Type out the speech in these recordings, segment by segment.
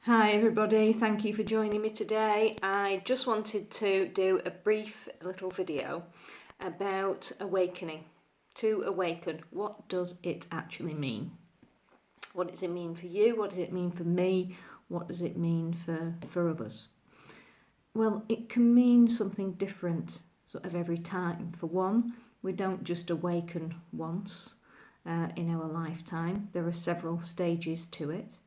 Hi everybody, thank you for joining me today. I just wanted to do a brief little video about awakening. To awaken, what does it actually mean? What does it mean for you? What does it mean for me? What does it mean for others? Well, it can mean something different sort of every time. For one, we don't just awaken once in our lifetime. There are several stages to it.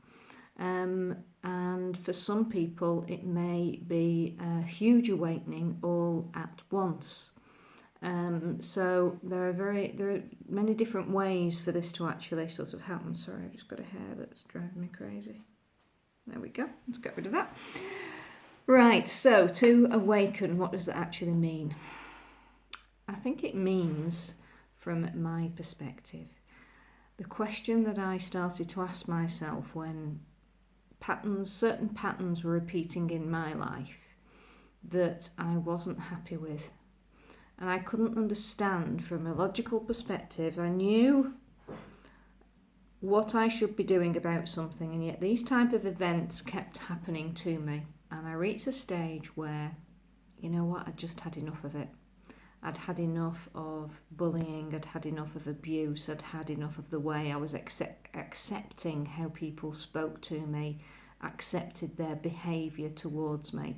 And for some people it may be a huge awakening all at once. So there are many different ways for this to actually sort of happen. Sorry, I've just got a hair that's driving me crazy. There we go, let's get rid of that. Right, so to awaken, what does that actually mean? I think it means, from my perspective, the question that I started to ask myself when certain patterns were repeating in my life that I wasn't happy with, and I couldn't understand from a logical perspective. I knew what I should be doing about something, and yet these type of events kept happening to me, and I reached a stage where, you know what, I'd just had enough of it. I'd had enough of bullying, I'd had enough of abuse, I'd had enough of the way I was accepting how people spoke to me, accepted their behaviour towards me.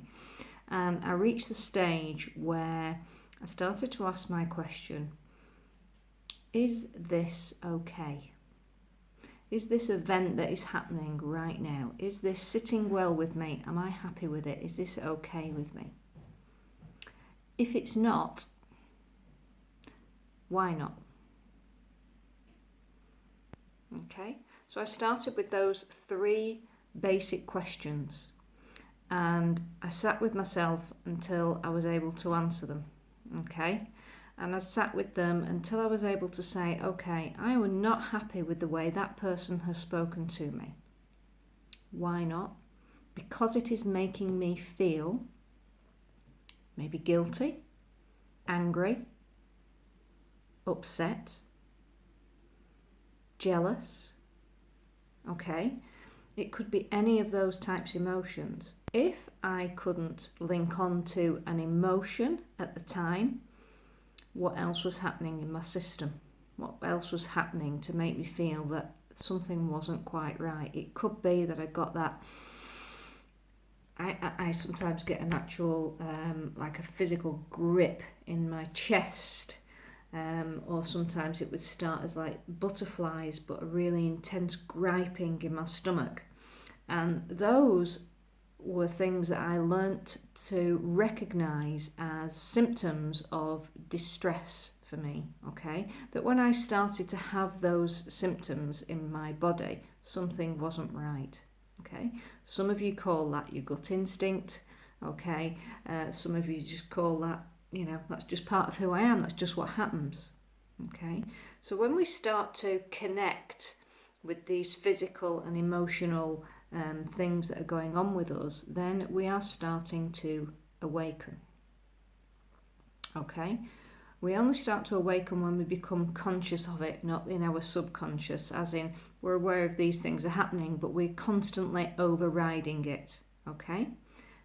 And I reached the stage where I started to ask my question, is this okay? Is this event that is happening right now, is this sitting well with me? Am I happy with it? Is this okay with me? If it's not, why not? Okay, so I started with those three basic questions, and I sat with myself until I was able to answer them. Okay, and I sat with them until I was able to say, okay, I am not happy with the way that person has spoken to me. Why not? Because it is making me feel maybe guilty, angry, upset, jealous. Okay, it could be any of those types of emotions. If I couldn't link on to an emotion at the time, what else was happening in my system? What else was happening to make me feel that something wasn't quite right? It could be that I got that. I sometimes get an actual, like a physical grip in my chest. Or sometimes it would start as like butterflies, but a really intense griping in my stomach. And those were things that I learnt to recognise as symptoms of distress for me, okay? That when I started to have those symptoms in my body, something wasn't right, okay? Some of you call that your gut instinct, okay? Some of you just call that, you know, that's just part of who I am, that's just what happens, okay? So when we start to connect with these physical and emotional things that are going on with us, then we are starting to awaken, okay? We only start to awaken when we become conscious of it, not in our subconscious, as in we're aware of these things are happening, but we're constantly overriding it, okay?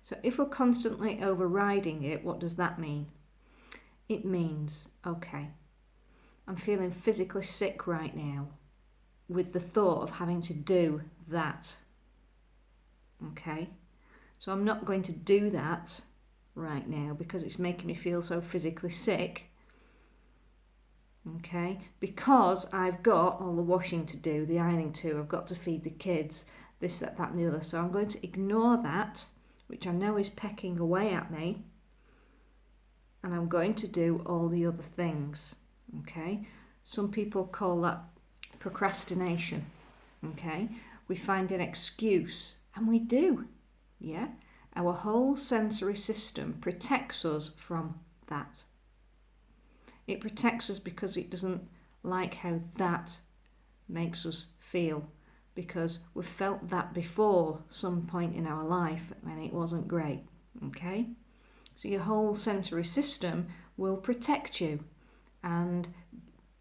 So if we're constantly overriding it, what does that mean? It means, okay, I'm feeling physically sick right now with the thought of having to do that, okay? So I'm not going to do that right now because it's making me feel so physically sick, okay? Because I've got all the washing to do, the ironing to do, I've got to feed the kids, this, that, and the other. So I'm going to ignore that, which I know is pecking away at me, and I'm going to do all the other things, okay? Some people call that procrastination, okay? We find an excuse, and we do, yeah? Our whole sensory system protects us from that. It protects us because it doesn't like how that makes us feel, because we've felt that before some point in our life and it wasn't great, okay? So your whole sensory system will protect you, and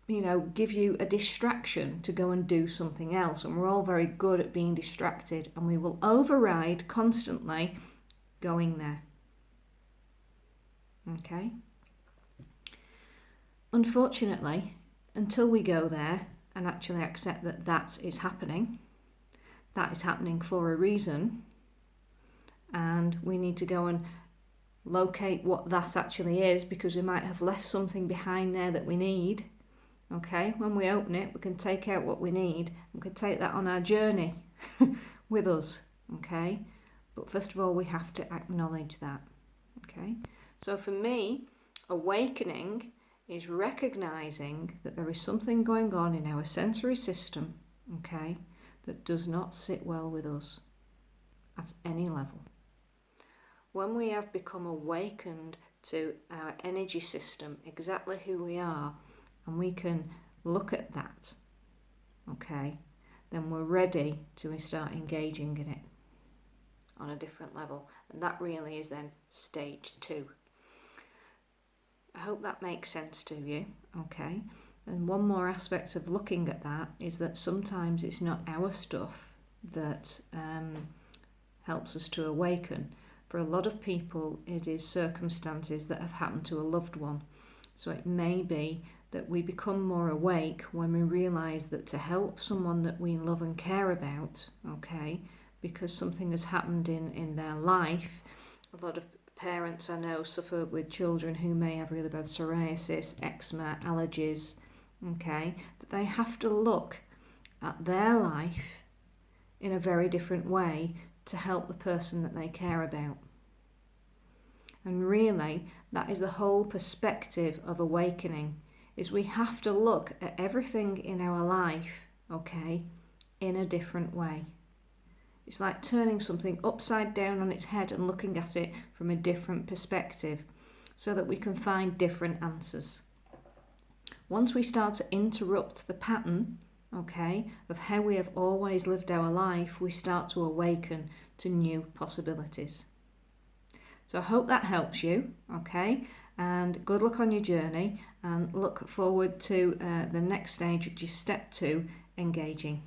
give you a distraction to go and do something else. And we're all very good at being distracted, and we will override constantly going there. Okay? Unfortunately, until we go there and actually accept that that is happening for a reason, and we need to go and locate what that actually is, because we might have left something behind there that we need. Okay, when we open it, we can take out what we need. We can take that on our journey with us. Okay, but first of all, we have to acknowledge that. Okay, so for me, awakening is recognizing that there is something going on in our sensory system, okay, that does not sit well with us at any level. When we have become awakened to our energy system, exactly who we are, and we can look at that, okay, then we're ready to start engaging in it on a different level. And that really is then stage 2. I hope that makes sense to you, okay? And one more aspect of looking at that is that sometimes it's not our stuff that helps us to awaken. For a lot of people, it is circumstances that have happened to a loved one. So it may be that we become more awake when we realise that to help someone that we love and care about, okay, because something has happened in their life. A lot of parents I know suffer with children who may have really bad psoriasis, eczema, allergies, okay, that they have to look at their life in a very different way to help the person that they care about. And really, that is the whole perspective of awakening, is we have to look at everything in our life, okay, in a different way. It's like turning something upside down on its head and looking at it from a different perspective so that we can find different answers. Once we start to interrupt the pattern, okay, of how we have always lived our life, we start to awaken to new possibilities. So I hope that helps you, okay, and good luck on your journey, and look forward to the next stage, which is step 2, engaging.